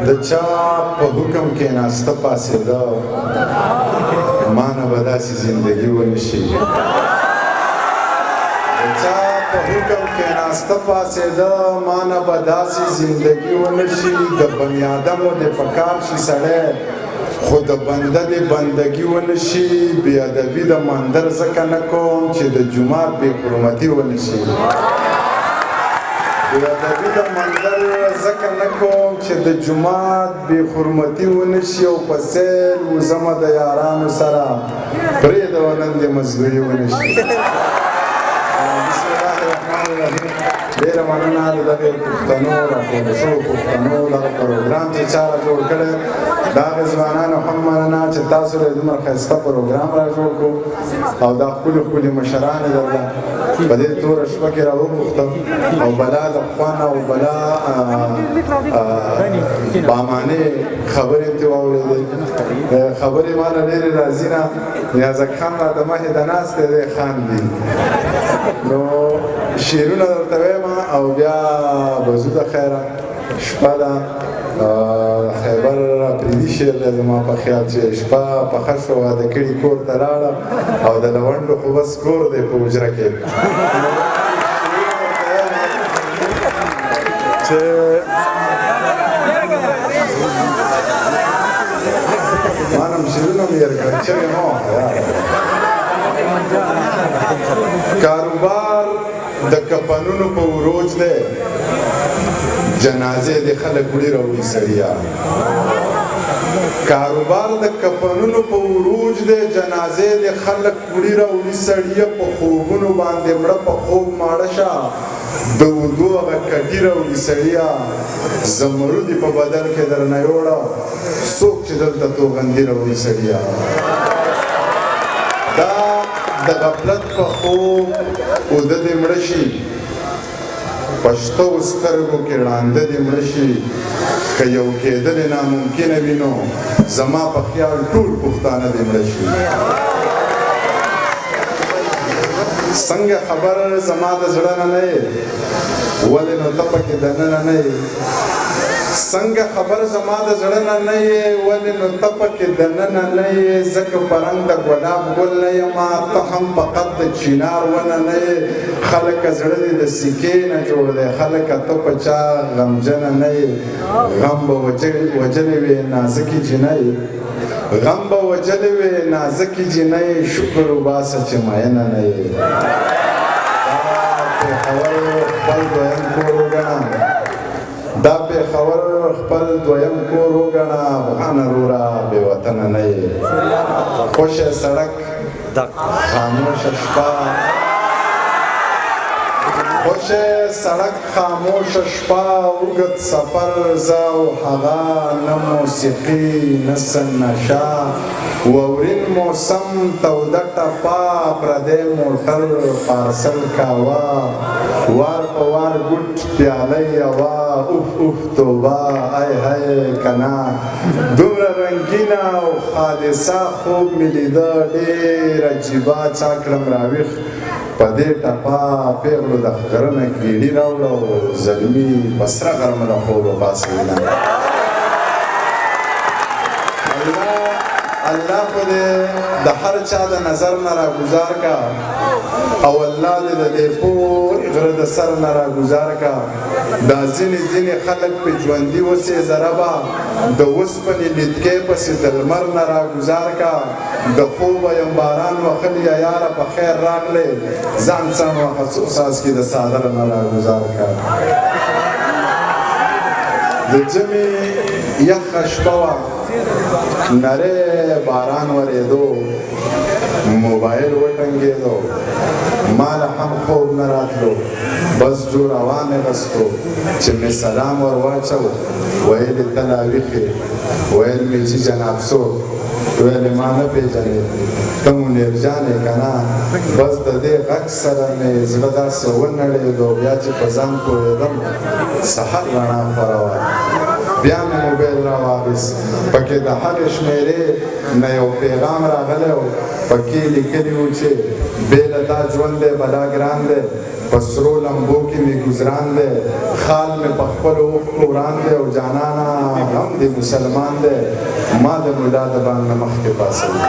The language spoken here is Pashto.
د چا په حکم کېناسته پاڅېده ما نه به داسې زندګي ونشي د چا په حکم کېناسته پاڅېده ما نه به داسې زندګي ونشي د بني آدمو دې په کار شي سړی خو د بنده دې بندګي ونشي بې ادبي د مندر ځکه نه کوم چې د جومات بې حرمتي ونشي بې ادبي د مندر ځکه نه کوم چې د جومات بې حرمتي ونشي او په سیل وزمه د یارانو سره پرېږده نن دې مزدوري ونشي بسم الله الرحمن الرحیم ډېره مننه د دغې پښتنو راټولو شوو پښتنو دغه پروګرام چې چا را جوړ کړی د هغې ځوانانو هم مننه چې تاسو له دومره ښایسته پروګرام را جوړ کړو او دا ښکلي ښکلي مشران یې درله په دې توره شپه کې را وپوښتم او بلا د خوند او بلا بامانې خبرې مې ترې واورېدې خبرې ما له ډېرې راځي نه نیازک خان راته مخې ته ناست دی دی خاندي نو شعرونه درته وایم او بیا به ځو د خیره شپه ده خیبر پریدي شعر دی زما په خیال چې شپه پخه شوه واده کړي کور ته لاړه او د لونډو خو بس کور دی په حجره کې چې مانم شعرونه مې یرکړل شوي نو کاروبار د کفنونو په وروج دی جنازې د خلک وړي راوړي سړیا کاروبار د کفنونو په وروج دی جنازې د خلک وړي راوړي سړیا په خوبونو باندې مړه په خوب ماړه شه د ودو هغه کټي راوړي سړیا زمرودي په بدل کې درنه یوړه څوک چې دلته توغندي راوړي سړیا دا د غفلت په خوب اوده دې مړه شي پشتو سترګو کې ړانده دې مړه شي که یو کېدل یې ناممکنه وي نو زما په خیال ټول پښتانه دې مړه شي څنګه خبر زما د زړه نه نه یې ولې نو ته پکې دننه نه یې څنګه خبر زما د زړه نه نه یې ولې نو ته پکې دننه نه یې ځکه په رنګ د ګلاب ګل نه یمه ته هم په قد د چینار ونه نه یې خلکه زړه دې د سکې نه جوړ دی خلکه ته په چا غمجنه نه یې غم به وجلې وې نازکې جینۍ غم به وجلې وې نازکې جینۍ شکر وباسه چې مینه نه یې دا پېښور خپل دویم کور وګڼه افغان وروره بې وطنه نه یې خوشه سړک خاموشه شپه خوشه سړک خاموشه شپه اوږد سفر زه او هغه نه موسیقي نه څه نشه واورین موسم توده ټپه پردی موټر پارسل کاوه وار په وار ګوټ پیاله یوه اوف اوف توبه ای های کنه دومره رنګینه او خالصه خوب مې لیده ډېر عجیبه چا کړم راویښ په دې ټپه پیغلو د غره نه ګیډي راوړه او زلمي په سره غرمه د خوب وباسېده الله خو دې د هر چا د نظر نه راګزار کا او الله دې د دې پور غره د سر نه راګزار کا دا ځینې ځینې خلک په ژوندي اوسې ضربه د اوسپنې لیدکې پسې د لمر نه راګزار کا د خوبه یم باران وختلی یاره په خیر راغلی ځان سم وخت څاڅکي د څادر نه راګزار کا د ژمي یخه شپه وه نری باران ورېدو موبایل وټنګېدو ما له هم خوب نه راتلو بس جوړاوا مې غستو چې مې سلام ور واچو ویل یې ته لا ویښې ویل مې چې جناب څوک ویل یې ما نه پېژنې ته منیر جان یې که نه بس د دې غږ سره مې زړه داسې ونړېدو بیا چې په ځان پوهېدم سحر رڼا خوره وه بیا مې موبایل راواخیست پکې د هغې شمېرې نه یو پیغام راغلی و پکې لیکلي وو چې بې له دا ژوند دی بلا ګران دی په سرو لمبو کې مې ګزران دی خال مې په خپلو اوښکو وران دی او جانانه دې مسلمان دی ما د ملا د بانګ نه مخکې پاڅوي